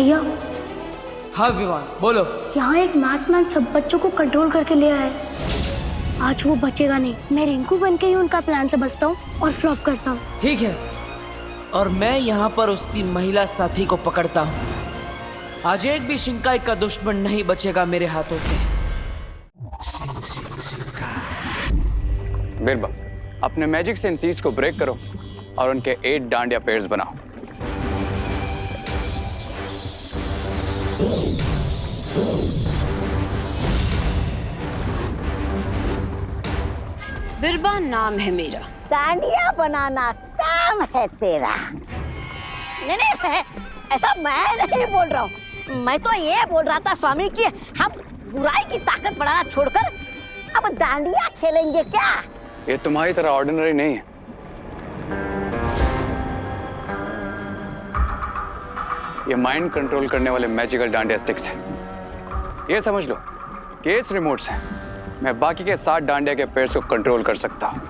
भैया, हाँ विमान बोलो। यहाँ एक मास्कमैन सब बच्चों को कंट्रोल करके ले आया है। आज वो बचेगा नहीं। मैं रिंकू बन के ही उनका प्लान से बचता हूँ और फ्लॉप करता हूँ। ठीक है, और मैं यहाँ पर उसकी महिला साथी को पकड़ता हूँ। आज एक भी शिंकाई का दुश्मन नहीं बचेगा मेरे हाथों से। बिरबा, अपने मैजिक से इन 30 को ब्रेक करो और उनके 8 डांडिया पेयर्स बनाओ। बिरबा नाम है मेरा। डांडिया बनाना काम है तेरा। नहीं नहीं, ऐसा मैं नहीं बोल रहा हूँ। मैं तो ये बोल रहा था स्वामी कि हम बुराई की ताकत बढ़ाना छोड़कर अब डांडिया खेलेंगे क्या? ये तुम्हारी तरह ऑर्डिनरी नहीं है। ये माइंड कंट्रोल करने वाले मैजिकल डांडिया स्टिक्स हैं। ये समझ लो कि इस रिमोट से मैं बाकी के 7 डांडिया के पेयर्स को कंट्रोल कर सकता हूँ।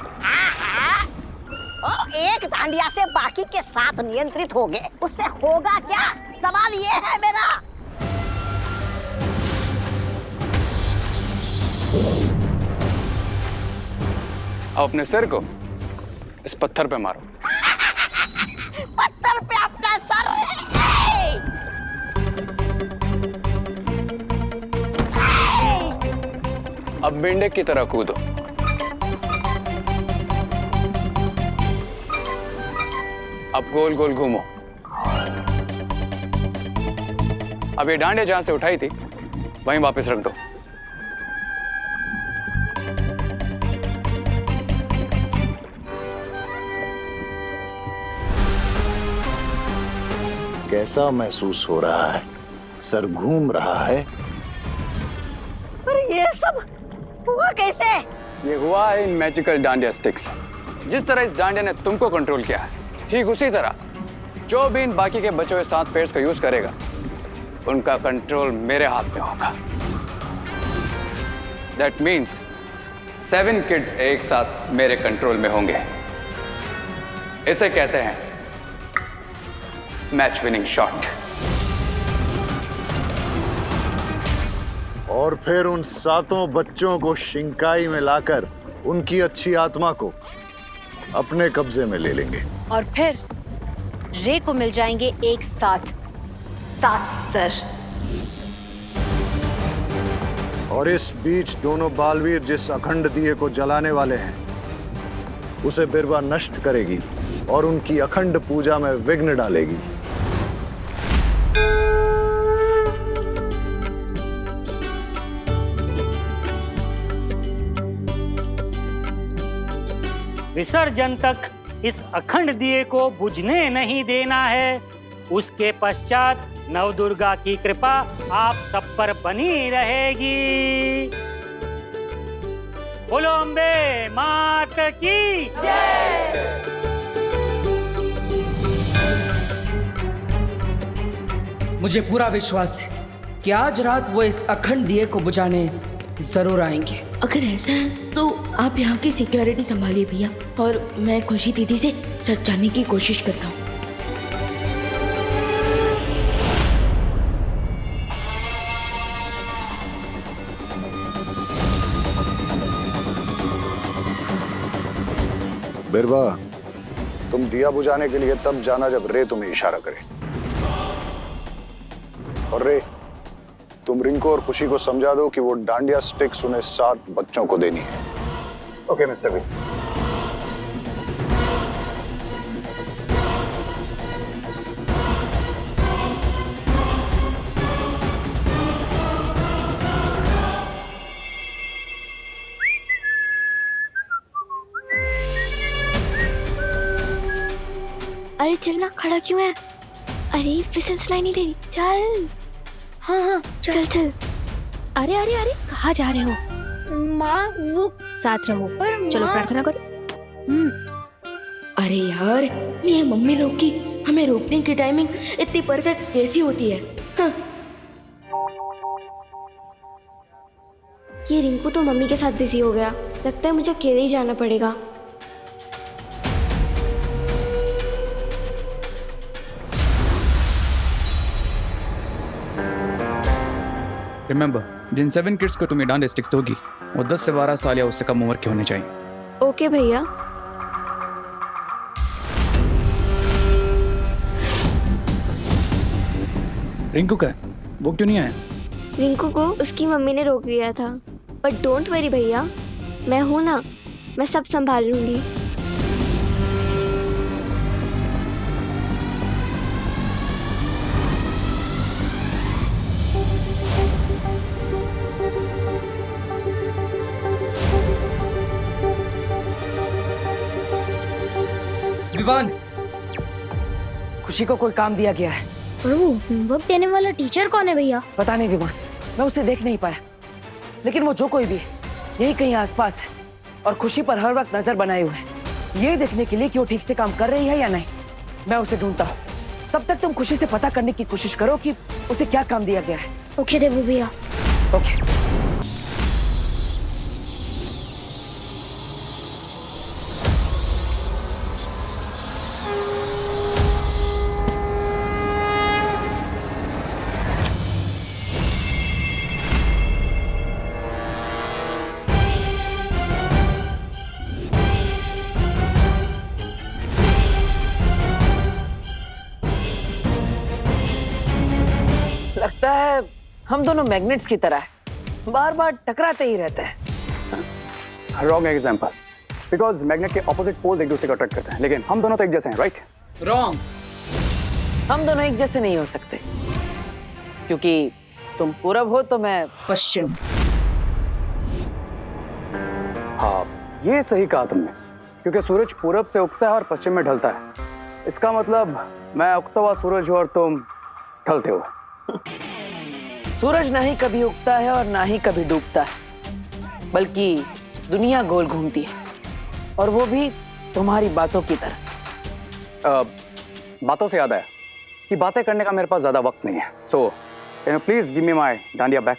एक डांडिया से बाकी के 7 नियंत्रित हो गए, उससे होगा क्या? सवाल ये है मेरा। अब अपने सिर को इस पत्थर पे मारो। पत्थर पे अपना सर। अब मेंढक की तरह कूदो। अब गोल गोल घूमो। अब ये डांडिया जहां से उठाई थी वहीं वापस रख दो। कैसा महसूस हो रहा है? सर घूम रहा है? पर ये सब हुआ कैसे? ये हुआ है इन मैजिकल डांडिया स्टिक्स। जिस तरह इस डांडिया ने तुमको कंट्रोल किया है, ठीक उसी तरह जो भी इन बाकी के बचे हुए 7 पेयर्स का यूज करेगा, उनका कंट्रोल मेरे हाथ में होगा। दैट मीन्स 7 किड्स एक साथ मेरे कंट्रोल में होंगे। इसे कहते हैं मैच विनिंग शॉट। और फिर उन 7 बच्चों को शिंकाई में लाकर उनकी अच्छी आत्मा को अपने कब्जे में ले लेंगे। और फिर रे को मिल जाएंगे एक साथ 7 सर। और इस बीच दोनों बालवीर जिस अखंड दिए को जलाने वाले हैं, उसे बिरबा नष्ट करेगी और उनकी अखंड पूजा में विघ्न डालेगी। विसर्जन तक इस अखंड दिए को बुझने नहीं देना है। उसके पश्चात नवदुर्गा की कृपा आप सब पर बनी रहेगी। बोलो अम्बे मात की जय। मुझे पूरा विश्वास है कि आज रात वो इस अखंड दिए को बुझाने जरूर आएंगे। अगर ऐसा है तो आप यहाँ की सिक्योरिटी संभालिए भैया, और मैं खुशी दीदी से सच जानने की कोशिश करता हूँ। बिरबा, तुम दिया बुझाने के लिए तब जाना जब रे तुम्हें इशारा करे। और रे, तुम रिंको और खुशी को समझा दो कि वो डांडिया स्टिक्स उन्हें 7 बच्चों को देनी है। Okay mister B. अरे चलना, खड़ा क्यों है? अरे फिसल सुनाई नहीं दे रही। चल। हाँ हाँ चल चल। अरे अरे अरे, कहाँ जा रहे हो? माँ वो साथ रहो। पर चलो माँ... प्रार्थना करो। अरे यार, ये मम्मी लोग की हमें रोकने की टाइमिंग इतनी परफेक्ट कैसी होती है? हाँ। ये रिंकू तो मम्मी के साथ बिजी हो गया। लगता है मुझे अकेले ही जाना पड़ेगा। रिमेंबर, जिन 7 किड्स को तुम ये डांडिया स्टिक्स दोगी वो 10 से 12 साल या उससे कम उम्र के होने चाहिए। ओके भैया। रिंकू का है, वो क्यों नहीं आया? रिंकू को उसकी मम्मी ने रोक लिया था। बट डोंट वरी भैया, मैं हूं ना, मैं सब संभाल लूंगी। विवान, खुशी को कोई काम दिया गया है। और वो होमवर्क देने वाला टीचर कौन है भैया? पता नहीं विवान, मैं उसे देख नहीं पाया, लेकिन वो जो कोई भी है यही कहीं आसपास है और खुशी पर हर वक्त नजर बनाए हुए है, ये देखने के लिए कि वो ठीक से काम कर रही है या नहीं। मैं उसे ढूंढता हूँ, तब तक तुम खुशी से पता करने की कोशिश करो कि उसे क्या काम दिया गया है। ओके देवू भैया। ओके। लगता है हम दोनों मैग्नेट्स की तरह हैं, बार बार टकराते ही रहते हैं। रॉन्ग एग्जाम्पल, बिकॉज मैग्नेट के ऑपोजिट पोल्स एक दूसरे को अट्रैक्ट करते हैं, लेकिन हम दोनों तो एक जैसे हैं, राइट? रॉन्ग, हम दोनों एक जैसे नहीं हो सकते, क्योंकि तुम पूरब हो तो मैं पश्चिम। हाँ, ये सही कहा तुमने, क्योंकि सूरज पूरब से उगता है और पश्चिम में ढलता है। इसका मतलब मैं उगता हुआ सूरज हूँ और तुम ढलते हो। सूरज ना ही कभी उगता है और ना ही कभी डूबता है, बल्कि दुनिया गोल घूमती है, और वो भी तुम्हारी बातों की तरह। बातों से याद आया कि बातें करने का मेरे पास ज्यादा वक्त नहीं है, so can you please give me my dandiya back?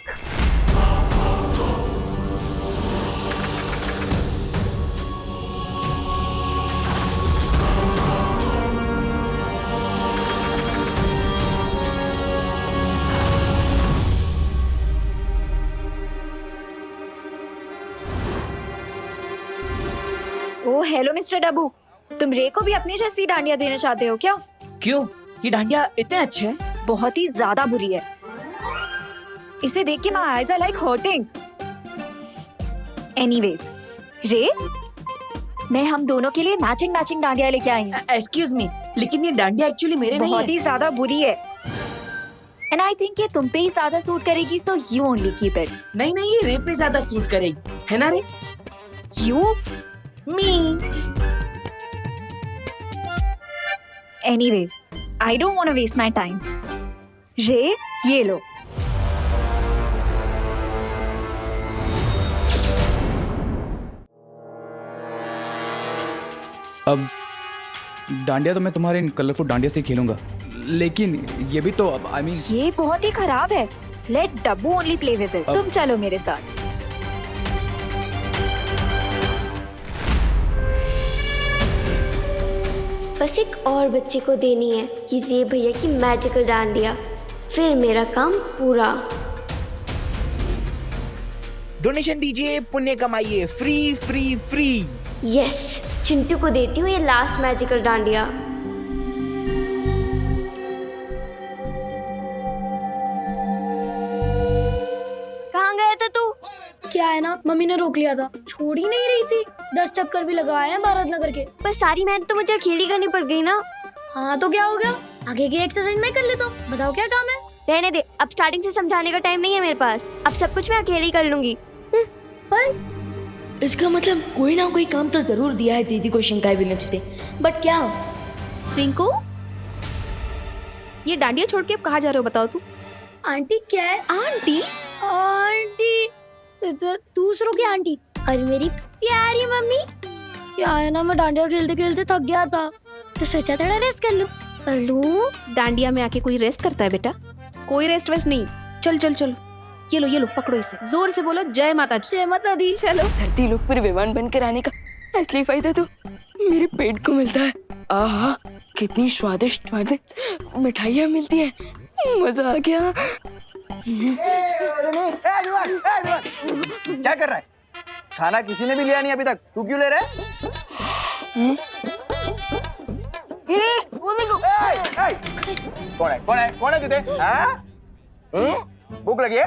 Oh hello mister Dabbu, तुम रे को भी अपनी जैसी डांडिया देना चाहते हो क्या? क्यों? ये डांडिया इतने अच्छे हैं? बहुत ही ज्यादा बुरी है। इसे देख के my eyes are like hurting. Anyways, रे, मैं हम दोनों के लिए मैचिंग डांडिया लेके आई हूँ। एक्सक्यूज मी, लेकिन ये डांडिया एक्चुअली मेरे नहीं है। बहुत ही ज्यादा बुरी है। एंड आई थिंक ये तुम पे ही ज्यादा सूट करेगी, so you only keep it. नहीं, ये रे पे ज्यादा सूट करेगी, है ना रे? You me. Anyways, I don't want to waste my time. रे, ये लो। अब डांडिया तो मैं तुम्हारे इन कलरफुल डांडिया से खेलूंगा, लेकिन ये भी तो अब ये बहुत ही खराब है। Let Dabbu only play with it. तुम चलो मेरे साथ। बस एक और बच्चे को देनी है कि रे भैया की मैजिकल डांडिया, फिर मेरा काम पूरा। डोनेशन दीजिए, पुण्य कमाइए, free free free. Yes, Chintu को देती हूँ ये लास्ट मैजिकल डांडिया। कहाँ गया था तू? क्या है ना, मम्मी ने रोक लिया था, छोड़ ही नहीं रही थी। 10 चक्कर भी लगाए हैं भारत नगर के। पर सारी मेहनत तो मुझे अकेली करनी पड़ गई ना। हाँ तो क्या हो गया, आगे की एक्सरसाइज मैं कर लेता हूँ। बताओ क्या काम है? रहने दे, अब स्टार्टिंग से समझाने का टाइम नहीं है मेरे पास। अब सब कुछ मैं अकेली कर लूंगी। पर इसका मतलब कोई ना कोई काम तो जरूर दिया है दीदी को शिंकाई विनोद। बट क्या? रिंकू, ये डांडिया छोड़ के अब कहाँ जा रहे हो बताओ तू? आंटी क्या है? आंटी? आंटी दूसरों की आंटी। और मेरी प्यारी मम्मी। क्या है ना, मैं डांडिया खेलते खेलते थक गया था, तो सोचा थोड़ा रेस्ट कर लूं। कर लूं? डांडिया में आके कोई रेस्ट करता है बेटा? कोई रेस्ट वेस्ट नहीं। चल चल चलो, ये लो पकड़ो इसे, जोर से बोलो जय माता दी। जय माता दी। चलो। धरती लोक पर विमान बनकर आने का असली फायदा तो मेरे पेट को मिलता है। आहा, कितनी स्वादिष्ट मिठाइयाँ मिलती है, मजा आ गया। क्या कर रहा है? खाना किसी ने भी लिया नहीं अभी तक, तू क्यों ले रहा है? कौन है तुझे? भूख लगी है?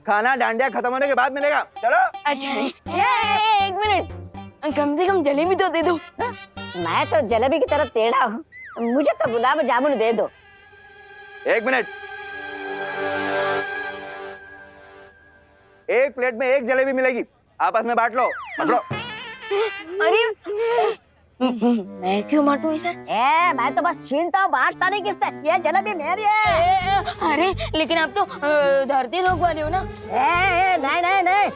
खाना डांडिया खत्म होने के बाद मिलेगा, चलो। अच्छा एक मिनट, कम से कम जलेबी तो दे दो। मैं तो जलेबी की तरह टेढ़ा हूँ, मुझे तो गुलाब जामुन दे दो। एक मिनट, एक प्लेट में एक जलेबी मिलेगी, आपस में बांट लो, बांट लो। अरे मैं क्यों बांटूं इसे? मैं तो बस छीनता हूँ, बांटता नहीं किससे। ये जलेबी मेरी है। अरे लेकिन आप तो धरती रोग वाले हो ना। नहीं नहीं नहीं,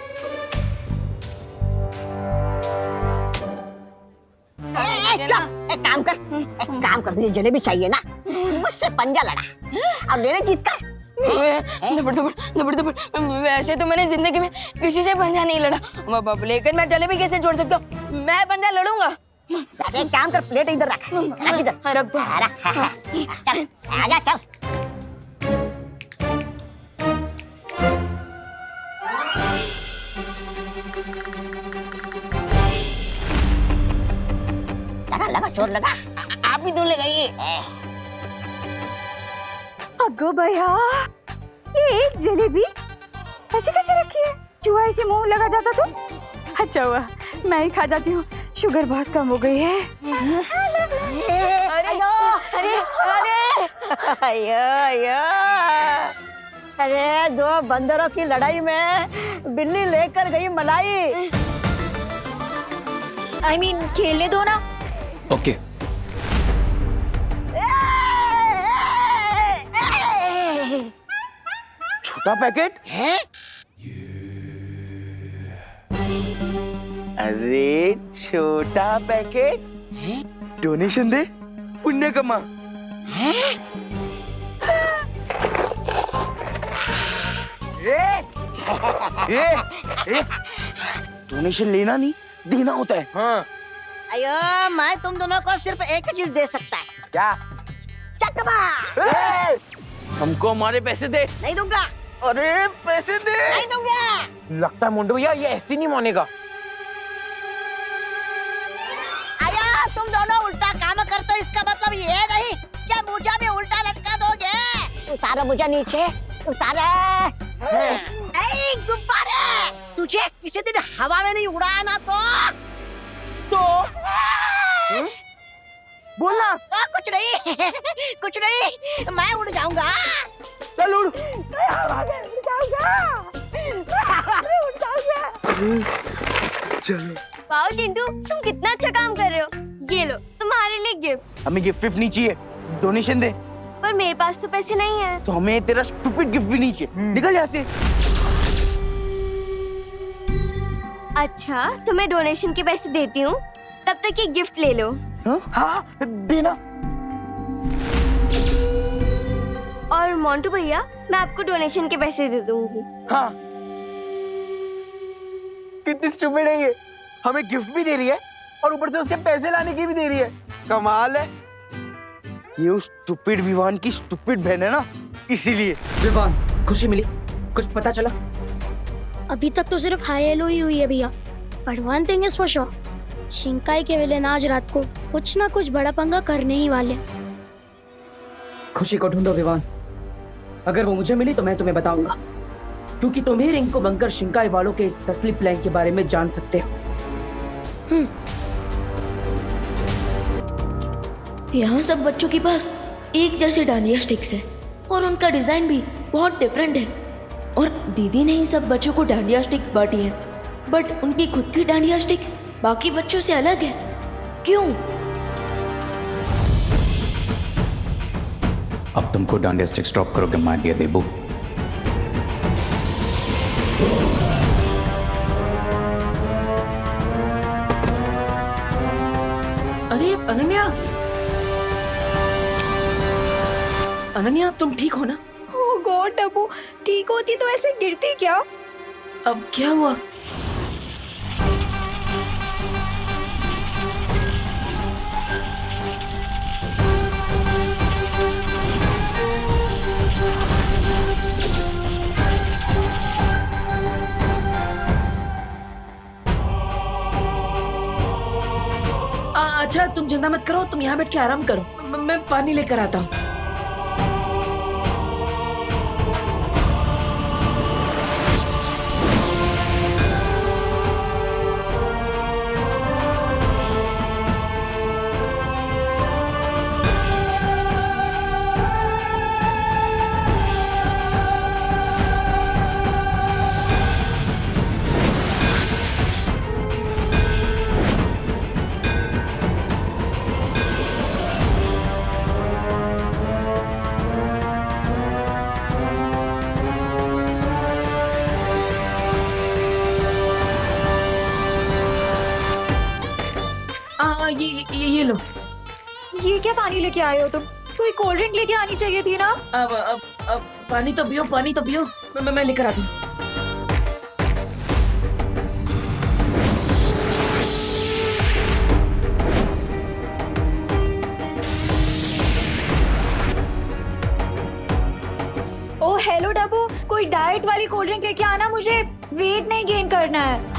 एक काम कर, तुझे जलेबी चाहिए ना, मुझसे पंजा लड़ा और मेरे जीत कर। दबड़ वैसे तो मैंने जिंदगी में किसी से पंजा नहीं लड़ा, लेकिन मैं जलेबी कैसे छोड़ सकता हूँ? मैं पंजा लड़ूंगा। एक काम कर, प्लेट इधर रख इधर। रख दो। चल आजा चल। लगा चोर लगा। आप भी तो लगाइए। अगो भैया, ये एक जलेबी ऐसे कैसे रखी है? चूहा इसे मुंह लगा जाता तो अच्छा हुआ मैं ही खा जाती हूँ, शुगर बहुत कम हो गई है। अरे अरे अरे अरे दो बंदरों की लड़ाई में बिल्ली लेकर गई मलाई। I mean, खेलने दो ना। ओके छोटा पैकेट है? अरे छोटा पैकेट, डोनेशन दे, पुण्य कमा। डोनेशन लेना नहीं, देना होता है। हाँ। अयो, मैं तुम दोनों को सिर्फ एक चीज दे सकता है। क्या? चकमा। हमको हमारे पैसे दे। नहीं दूंगा। अरे पैसे दे। नहीं दूंगा। लगता है मुंडू भैया ये ऐसे नहीं मानेगा। अया, तुम दोनों उल्टा काम करते हो, इसका मतलब ये नहीं क्या मुझे भी उल्टा लटका दोगे? उतारो मुझे नीचे, उतारो। गुब्बारे, तुझे किसी दिन हवा में नहीं उड़ाया ना तो बोलना। कुछ नहीं कुछ नहीं, मैं उड़ जाऊंगा। चल उड़। चलो। वाओ टिंटू, तुम कितना अच्छा काम कर रहे हो। ये लो तुम्हारे लिए गिफ्ट। हमें गिफ्ट विफ्ट नहीं चाहिए, डोनेशन दे। पर मेरे पास तो पैसे नहीं है। तो हमें तेरा स्टूपिड गिफ्ट भी नहीं चाहिए, निकल यहाँ से। अच्छा तो मैं डोनेशन के पैसे देती हूँ, तब तक ये गिफ्ट ले लो। हाँ देना। और मोंटू भैया, मैं आपको डोनेशन के पैसे दे दूंगी। हाँ। कितनी स्टूपिड है ये, हमें गिफ्ट भी दे रही है और ऊपर से उसके पैसे लाने की भी दे रही है। कमाल है। ये उस स्टूपिड विवान की स्टूपिड बहन है ना, इसीलिए। विवान, खुशी मिली? कुछ पता चला? अभी तक तो सिर्फ हाई हेलो ही हुई है भैया, but one thing is for sure, शिंकाई के विलेन आज रात को कुछ ना कुछ बड़ा पंगा करने ही वाले। खुशी को ढूंढो विवान, अगर वो मुझे मिली तो मैं तुम्हें बताऊंगा, क्योंकि तुम ही रिंग को बनकर शिंकाई वालों के इस तसली प्लान के बारे में जान सकते हो। यहाँ सब बच्चों के पास एक जैसे डांडिया स्टिक्स है और उनका डिजाइन भी बहुत डिफरेंट है, और दीदी ने ही सब बच्चों को डांडिया स्टिक बांटी है, बट उनकी खुद की डांडिया स्टिक्स बाकी बच्चों से अलग है। क्यों? अब तुमको डांडिया स्टिक्स ड्रॉप करोगे माय डियर बेबू? अरे अनन्या, अनन्या तुम ठीक हो ना? ओह गॉड टप्पू, ठीक होती तो ऐसे गिरती क्या? अब क्या हुआ? अच्छा तुम चिंता मत करो, तुम यहाँ बैठ के आराम करो, मैं पानी लेकर आता हूँ। ये लो। ये क्या पानी लेके आए हो तुम? कोई कोल्ड ड्रिंक लेके आनी चाहिए थी ना। अब पानी तो पियो, पानी तो पियो, मैं लेकर आती हूँ। ओ हेलो डब्बू, कोई डाइट वाली कोल्ड ड्रिंक लेके आना, मुझे वेट नहीं गेन करना है।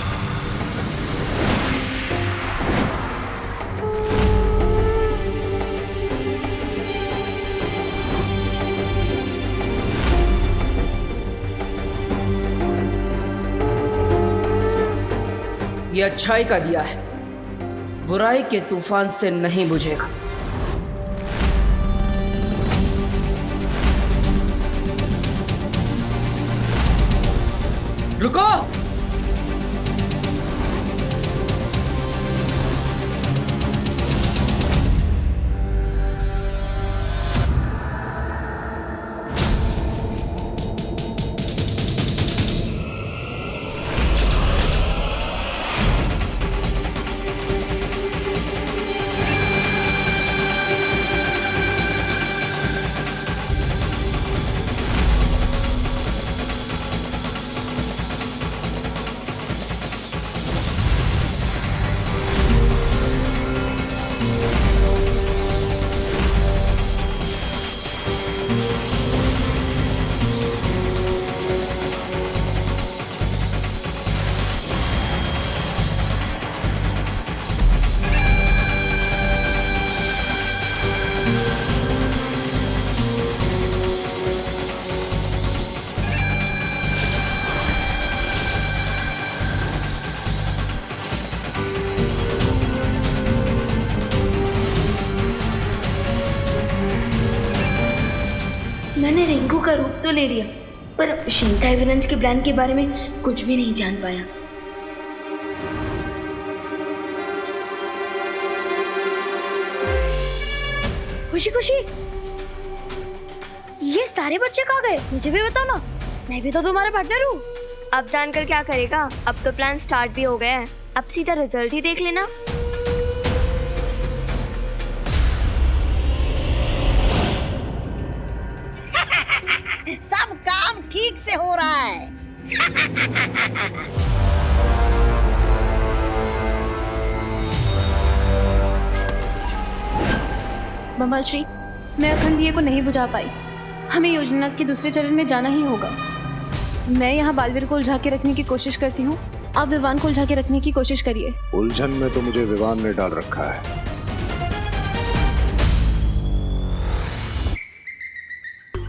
ये अच्छाई का दिया है, बुराई के तूफान से नहीं बुझेगा। रुको, मैंने रिंकू का रूप तो ले लिया, पर शिंकाई विलंज के प्लान के बारे में कुछ भी नहीं जान पाया। खुशी खुशी, ये सारे बच्चे कहाँ गए? मुझे भी बताओ ना, मैं भी तो तुम्हारा पार्टनर हूँ। अब जानकर क्या करेगा, अब तो प्लान स्टार्ट भी हो गया है, अब सीधा रिजल्ट ही देख लेना। सब काम ठीक से हो रहा है। बमल श्री, मैं अखंड दिए को नहीं बुझा पाई। हमें योजना के दूसरे चरण में जाना ही होगा। मैं यहाँ बालवीर को उलझा के रखने की कोशिश करती हूँ, आप विवान को उलझा के रखने की कोशिश करिए। उलझन में तो मुझे विवान ने डाल रखा है।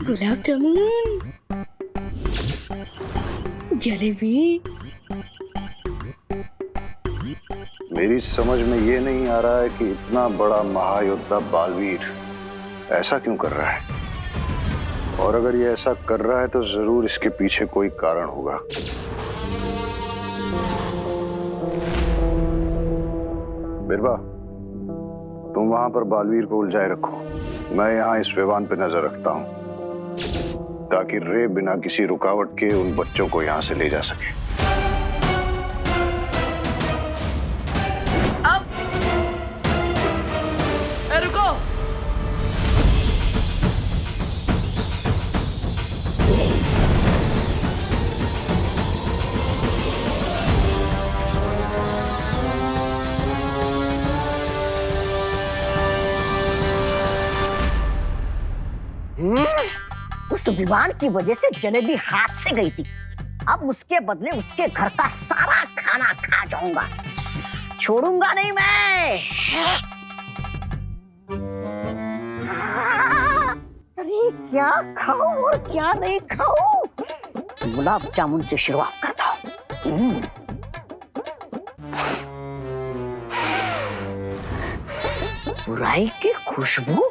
गुलाब जामुन, जलेबी। मेरी समझ में ये नहीं आ रहा है कि इतना बड़ा महायोद्धा बालवीर ऐसा क्यों कर रहा है, और अगर ये ऐसा कर रहा है तो जरूर इसके पीछे कोई कारण होगा। बिरबा, तुम वहां पर बालवीर को उलझाए रखो, मैं यहाँ इस विवान पे नजर रखता हूँ, ताकि रे बिना किसी रुकावट के उन बच्चों को यहाँ से ले जा सके। अब रुको, उस विवान की वजह से जलेबी हाथ से गई थी, अब उसके बदले उसके घर का सारा खाना खा जाऊंगा, छोड़ूंगा नहीं मैं। क्या खाऊं और क्या नहीं खाऊं? गुलाब जामुन से शुरुआत करता हूँ। बुराई की खुशबू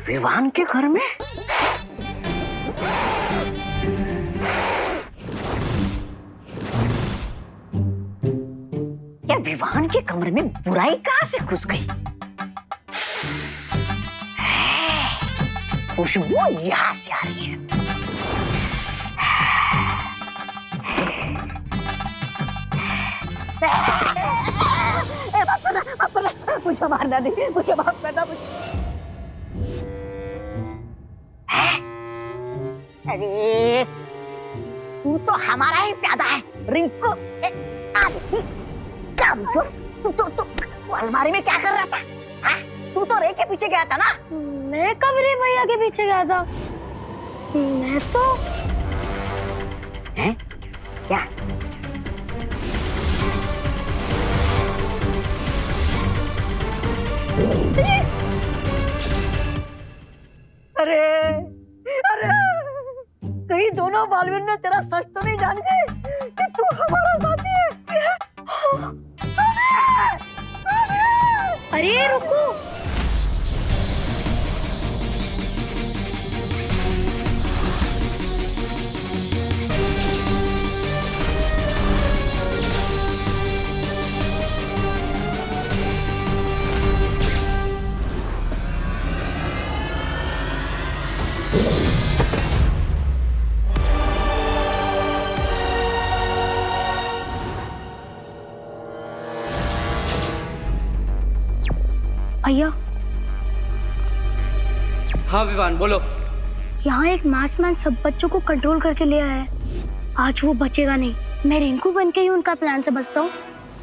विवान के घर में। या विवान के कमरे में बुराई कहां से घुस गई? खुशबू यहां से आ रही है। मुझे मारना नहीं, मुझे माफ करना। अरे तू तो हमारा ही प्यादा है रिंकू। आलसी कामचोर। तू अलमारी में क्या कर रहा था? हाँ? तू तो रे के पीछे गया था ना? मैं कब रे भैया के पीछे गया था? मैं तो हैं? क्या? अरे अरे कहीं दोनों बालवीर ने तेरा सच तो नहीं जान गए कि तू हमारा साथी है? अरे रुको, भैया। हाँ विवान बोलो। यहाँ एक मास्कमैन सब बच्चों को कंट्रोल करके ले आया है। आज वो बचेगा नहीं। मैं रिंकू बन के ही उनका प्लान से बचता हूँ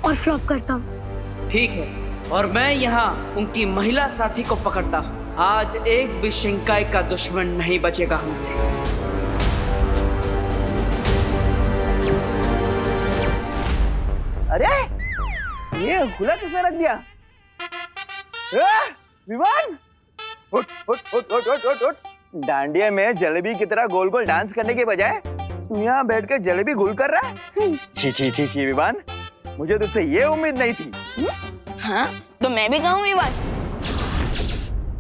और फ्लॉप करता हूँ। ठीक है, और मैं यहाँ उनकी महिला साथी को पकड़ता हूँ। आज एक भी शिंकाई का दुश्मन नहीं बचेगा हमसे। अरे ये खुला किसने रख दिया? विवान उठ उठ उठ उठ उठ उठ उठ। डांडिया में जलेबी की तरह गोल गोल डांस करने के बजाय तू यहाँ बैठ कर जलेबी गोल कर रहा है? छी छी छी छी विवान, मुझे तुझसे ये उम्मीद नहीं थी। हाँ तो मैं भी कहूँ विवान।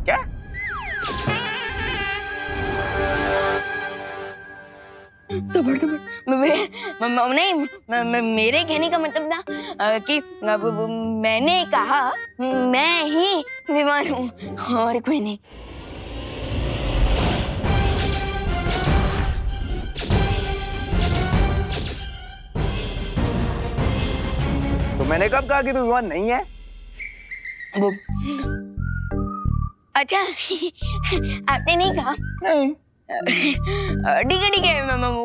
क्या? तो नहीं, मेरे कहने का मतलब था कि मैंने कहा मैं ही विवान हूँ और कोई नहीं। तो मैंने कब कहा कि तू विवान नहीं है? वो अच्छा आपने नहीं कहा? नहीं। ठीक है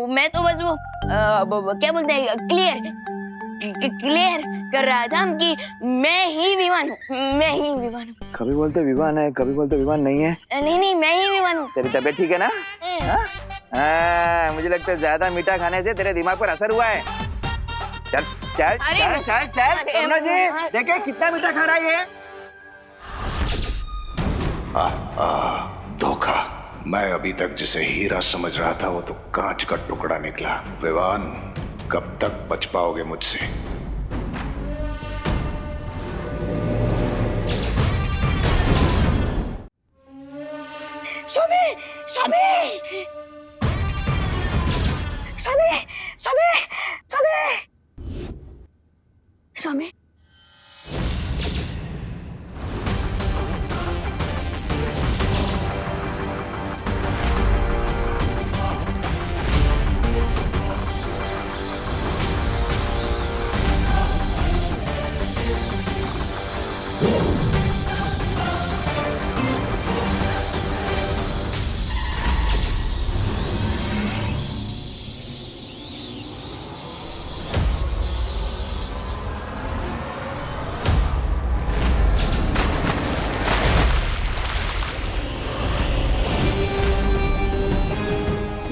मैं तो बस वो क्या बोलते हैं क्लियर कर रहा था कि मैं ही विवान हूँ, मैं ही विवान हूँ। कभी बोलते विवान है, कभी बोलते विवान नहीं है। नहीं मैं ही विवान हूँ। तेरी तबीयत ठीक है ना? मुझे लगता है ज्यादा मीठा खाने से तेरे दिमाग पर असर हुआ है। चल चल चल चल चल करुणा जी, देखे कितना मीठा खा रहा है ये। धोखा। मैं अभी तक जिसे हीरा समझ रहा था वो तो कांच का टुकड़ा निकला। विवान, कब तक बच पाओगे मुझसे? Swami Swami Swami Swami Swami Swami.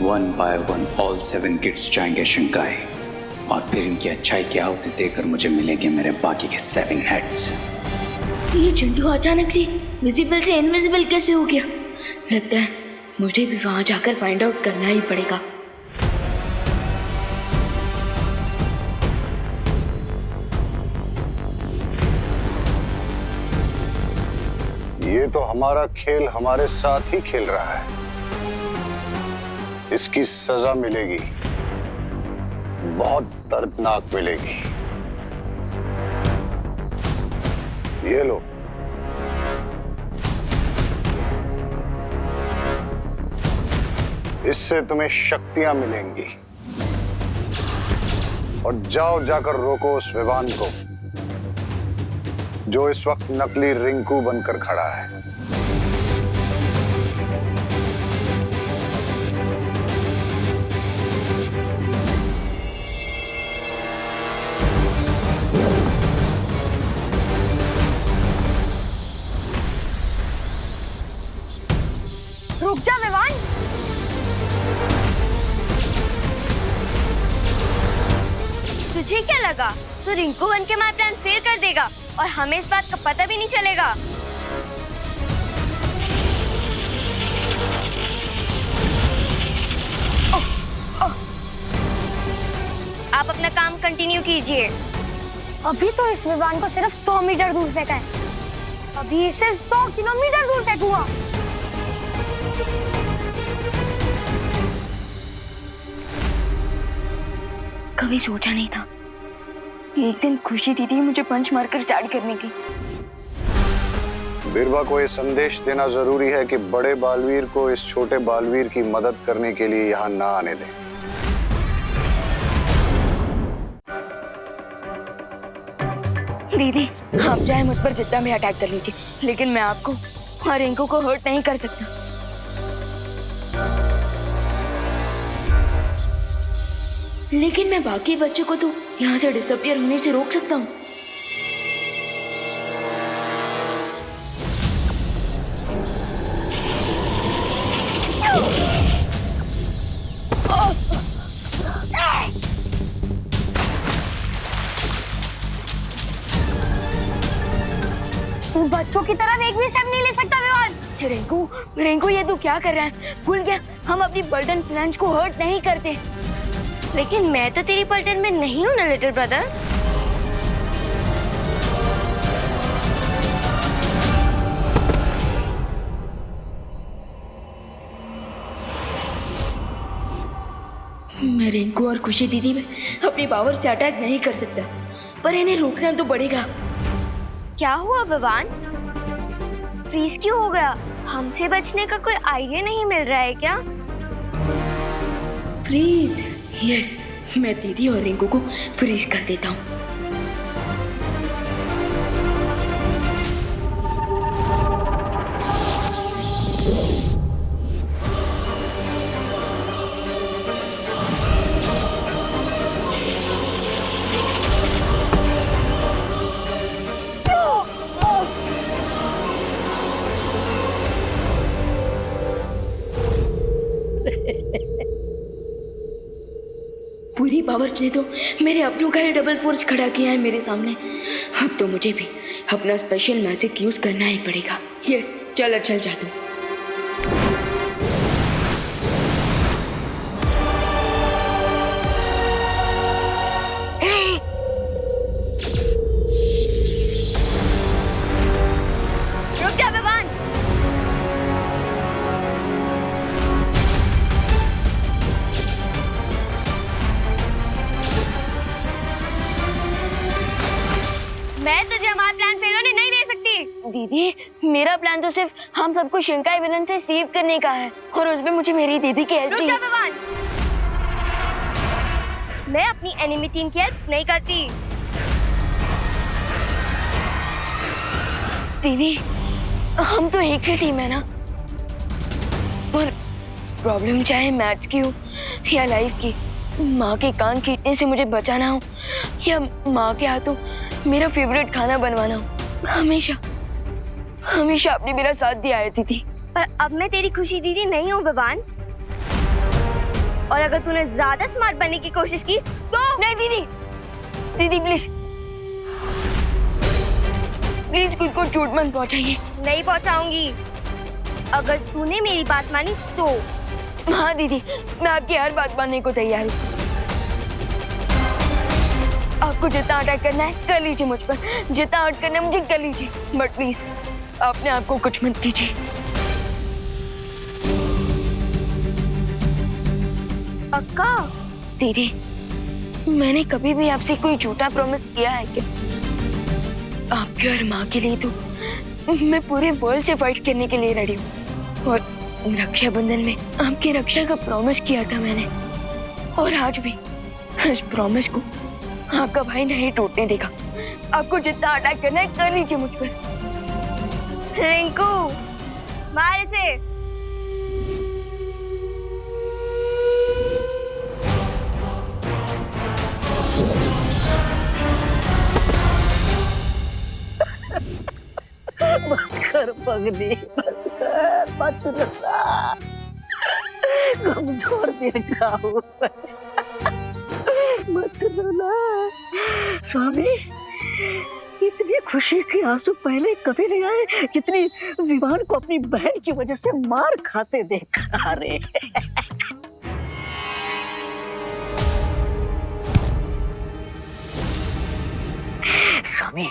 One by one all 7 kids जाएंगे शिंकाई, और फिर इनकी अच्छाई की आहुति देकर मुझे मिलेंगे मेरे बाकी के 7 हेड्स। ये चिंटू अचानक से विजिबल से इनविजिबल कैसे हो गया? लगता है मुझे भी वहां जाकर फाइंड आउट करना ही पड़ेगा। ये तो हमारा खेल हमारे साथ ही खेल रहा है। इसकी सजा मिलेगी, बहुत दर्दनाक मिलेगी। ये लो। इससे तुम्हें शक्तियां मिलेंगी। और जाओ जाकर रोको उस विवान को जो इस वक्त नकली रिंकू बनकर खड़ा है। रुक जा विवान। तुझे क्या लगा तू रिंकू बन के हमारा प्लान फेल कर देगा और हमें इस बात का पता भी नहीं चलेगा? आप अपना काम कंटिन्यू कीजिए। अभी तो इस विमान को सिर्फ 100 मीटर दूर फेंका है, अभी इसे 100 किलोमीटर दूर फेंकूंगा। कभी सोचा नहीं था कि एक दिन खुशी दीदी मुझे पंच मारकर स्टार्ट करने की। बिरबा को यह संदेश देना जरूरी है कि बड़े बालवीर को इस छोटे बालवीर की मदद करने के लिए यहाँ ना आने दें। दीदी आप चाहे मुझ पर जितना भी अटैक कर लीजिए, लेकिन मैं आपको और रिंकू को हर्ट नहीं कर सकता। लेकिन मैं बाकी बच्चों को तो यहाँ से डिसअपियर होने से रोक सकता हूँ। तू बच्चों की तरह एक भी स्टेप नहीं ले सकता विवान। रिंकू ये तू क्या कर रहा है? भूल गया हम अपनी बर्टन फ्रेंड्स को हर्ट नहीं करते। लेकिन मैं तो तेरी पलटन में नहीं हूं ना लिटिल ब्रदर। मैं रिंकू और खुशी दीदी में अपनी पावर से अटैक नहीं कर सकता, पर इन्हें रोकना तो पड़ेगा। क्या हुआ विवान? फ्रीज क्यों हो गया? हमसे बचने का कोई आइडिया नहीं मिल रहा है क्या? फ्रीज? यस, मैं दीदी और रिंकू को फ्रीज कर देता हूँ। पूरी पावर ने तो मेरे अपनों का ही डबल फोर्स खड़ा किया है मेरे सामने। अब तो मुझे भी अपना स्पेशल मैजिक यूज करना ही पड़ेगा। यस, चल चल जादू। रुक जा विवान। मैं तुझे हमारा प्लान फेल होने नहीं दे सकती। दीदी, मेरा प्लान तो सिर्फ हम सबको शिंकाई विलन से सेव करने का है, और उसमें मुझे मेरी दीदी की हेल्प चाहिए। मैं अपनी एनिमी टीम की हेल्प नहीं करती। दीदी, हम तो एक ही टीम है ना, और प्रॉब्लम चाहे मैथ्स की हो या लाइफ की, माँ के कान खींचने से मुझे बचाना हो या माँ के हाथों मेरा फेवरेट खाना बनवाना हो, हमेशा हमेशा आपने मेरा साथ दिया है दीदी। पर अब मैं तेरी खुशी दीदी नहीं हूँ विवान, और अगर तूने ज्यादा स्मार्ट बनने की कोशिश की तो नहीं। दीदी दीदी प्लीज प्लीज खुद को चोट मत पहुंचाइए। नहीं पहुंचाऊंगी। अगर तूने मेरी बात मानी तो। हाँ दीदी, मैं आपकी हर बात मानने को तैयार हूँ। आपको जितना अटैक करना है कर लीजिए मुझ पर, जितना हर्ट करना है मुझे कर लीजिए, बट प्लीज अपने आप को कुछ मत कीजिए। पक्का? दीदी, मैंने कभी भी आपसे कोई झूठा प्रॉमिस किया है क्या? आपकी और माँ के लिए तो मैं पूरे वर्ल्ड से फाइट करने के लिए रेडी हूँ, और रक्षाबंधन में आपकी रक्षा का प्रॉमिस किया था मैंने, और आज भी इस प्रॉमिस को आपका भाई नहीं टूटने देगा। आपको जितना अटैक करना है कर लीजिए मुझ पर। रिंकू, मार इसे। बस कर पगली, बस कर, मत रुला। कमजोर दिल का हूँ, मत रुला। स्वामी, इतनी खुशी के आंसू पहले कभी नहीं आए जितनी विवान को अपनी बहन की वजह से मार खाते देखा। अरे स्वामी,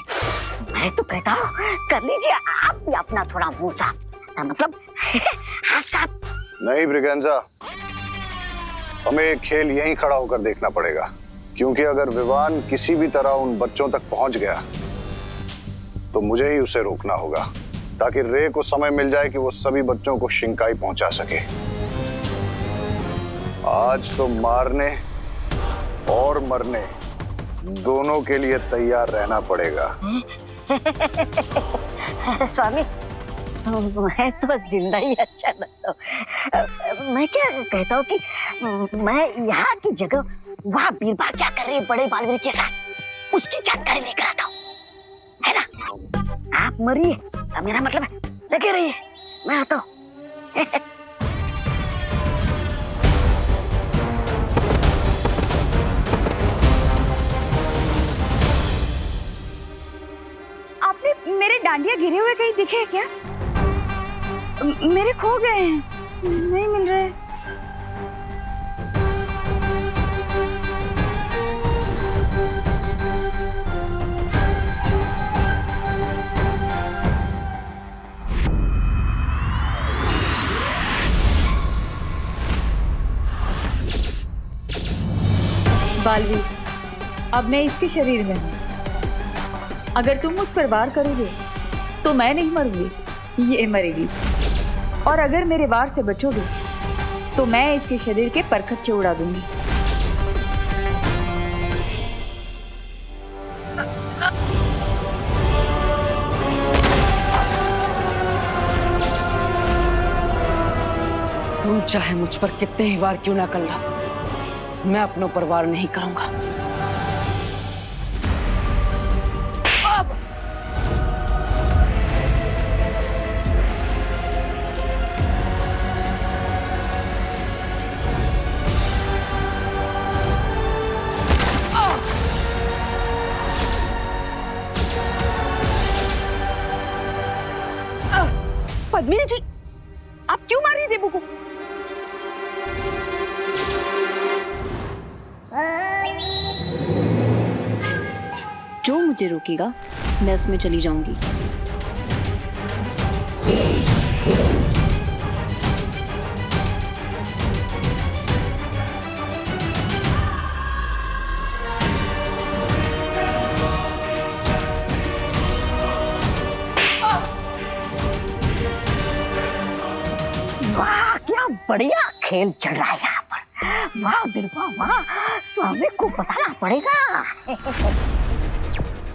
मैं तो कहता हूँ कर लीजिए आप भी अपना थोड़ा मुंह साफ, मतलब हाथ साफ। नहीं ब्रिगेंजा, हमें एक खेल यहीं खड़ा होकर देखना पड़ेगा, क्योंकि अगर विवान किसी भी तरह उन बच्चों तक पहुंच गया तो मुझे ही उसे रोकना होगा, ताकि रे को समय मिल जाए कि वो सभी बच्चों को शिंकाई पहुंचा सके। आज तो मारने और मरने दोनों के लिए तैयार रहना पड़ेगा। स्वामी, मैं तो जिंदा ही अच्छा लगता हूँ। मैं क्या कहता हूँ कि मैं यहाँ की जगह वहाँ बीरबल क्या कर रही है बड़े बालवीर के साथ, उसकी जानकारी लेकर आता हूँ, है ना? आप मरिए, मेरा मतलब है लगे रहिए, मैं आता हूँ। आपने मेरे डांडिया गिरे हुए कहीं दिखे हैं क्या? मेरे खो गए हैं, नहीं मिल रहे। बालवीर, अब मैं इसके शरीर में हूँ। अगर तुम मुझ पर वार करोगे तो मैं नहीं मरूंगी, ये मरेगी, और अगर मेरे वार से बचोगे तो मैं इसके शरीर के परखच्चे उड़ा दूंगी। तुम चाहे मुझ पर कितने ही वार क्यों ना कर लो, मैं अपनों पर वार नहीं करूंगा। पद्मिनी जी, आप क्यों मार रही देबू को? जो मुझे रोकेगा मैं उसमें चली जाऊंगी। वाह, क्या बढ़िया खेल चल रहा है यहाँ पर। वाह बिरबा वाह, स्वामी को बताना पड़ेगा।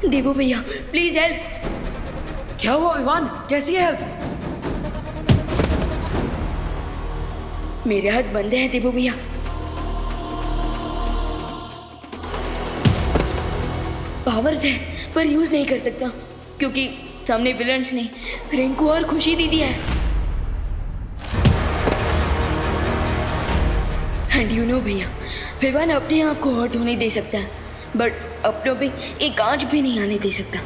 देवो भैया प्लीज हेल्प। क्या हुआ विवान, कैसी है? मेरे हाथ बंधे हैं देवो भैया। पावर्स है पर यूज नहीं कर सकता, क्योंकि सामने विलन्स ने रिंकू और खुशी दीदी है। एंड यू नो भैया, विवान अपने आप को हर्ट होने दे सकता है, बट अपनों पे एक आंच भी नहीं आने दे सकता।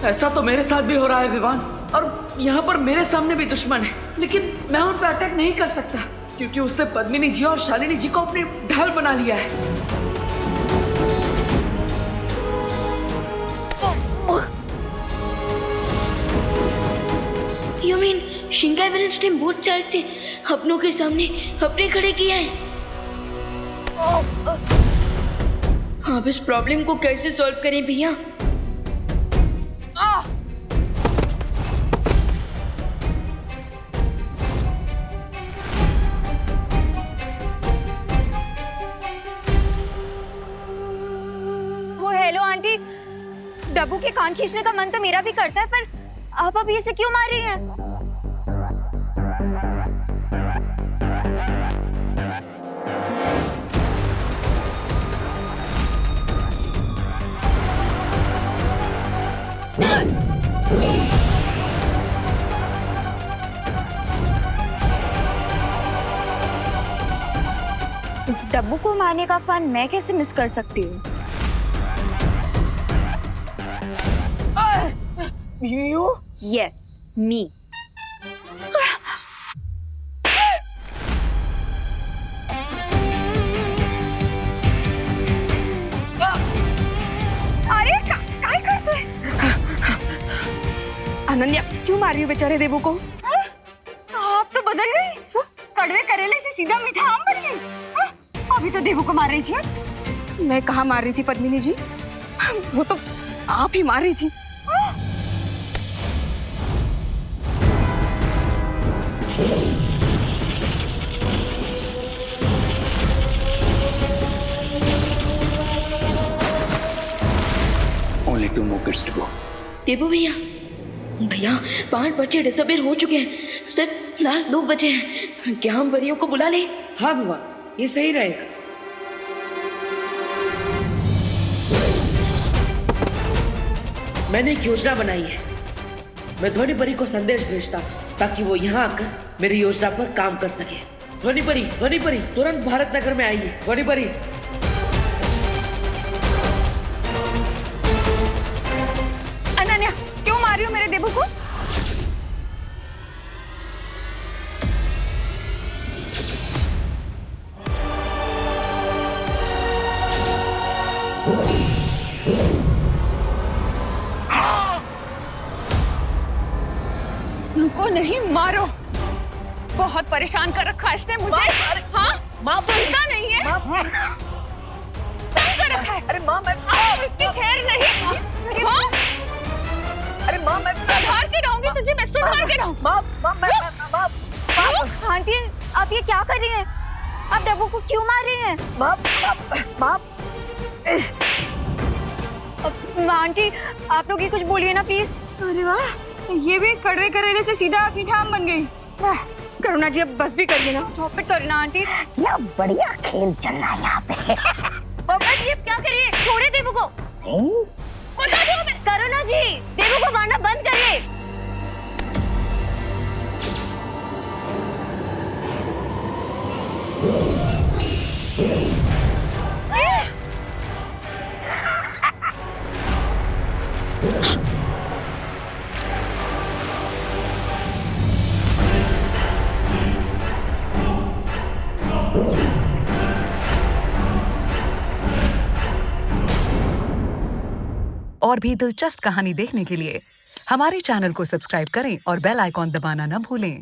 ऐसा तो मेरे साथ भी हो रहा है विवान, और यहाँ पर मेरे सामने भी दुश्मन है, लेकिन मैं उन पर अटैक नहीं कर सकता क्योंकि उसने पद्मिनी जी और शालिनी जी को अपनी ढाल बना लिया है। You mean शिंगाई विलेज ने बहुत साइड से अपनों के सामने अपने खड़े किया है? आप इस प्रॉब्लम को कैसे सॉल्व करें भैया? वो हेलो आंटी, डब्बू के कान खींचने का मन तो मेरा भी करता है, पर आप अभी इसे क्यों मार रही हैं? इस डब्बू को मारने का फन मैं कैसे मिस कर सकती हूँ? You? Yes, me. अरे काय करतोय? अनन्या क्यों मार रही हो बेचारे देवू को? आप तो बदल गई, कड़वे करेले से सीधा मीठा आम बन गई। अभी तो देवू को मार रही थी। मैं कहाँ मार रही थी पद्मिनी जी, वो तो आप ही मार रही थी। Only 2 more kids to go. देवो भैया, भैया 5 बच्चे डिसअपीयर हो चुके हैं, सिर्फ लास्ट 2 बचे हैं। क्या हम परियों को बुला लें? हाँ बुआ, ये सही रहेगा। मैंने एक योजना बनाई है। मैं ध्वनि परी को संदेश भेजता हूँ ताकि वो यहाँ आकर मेरी योजना पर काम कर सके। ध्वनि परी तुरंत भारत नगर में आइए। ध्वनि परी। अनन्या क्यों मार रही हो मेरे देवू को? उनको नहीं मारो, बहुत परेशान कर रखा है इसने मुझे। हाँ, सुनता नहीं है, तंग कर रखा है। अरे माँ, मैं इसकी खैर नहीं। हाँ? अरे माँ, मैं सुधार के रहूंगी तुझे, मैं सुधार के रहूँ। आंटी आप ये क्या कर रही हैं? आप डब्बू को क्यों मार रही हैं? आंटी आप लोग ये कुछ बोलिए ना प्लीज। अरे वाह, ये भी कड़वे करेले से सीधा मीठा आम बन गई। करुणा जी अब बस भी करिए ना, स्टॉप इट करुणा आंटी। क्या बढ़िया खेल चल रहा है यहाँ पे। पापा जी अब क्या करिए, छोड़े देवू को। करुणा जी देवू को मारना बंद करिए। और भी दिलचस्प कहानी देखने के लिए हमारे चैनल को सब्सक्राइब करें और बेल आइकॉन दबाना न भूलें।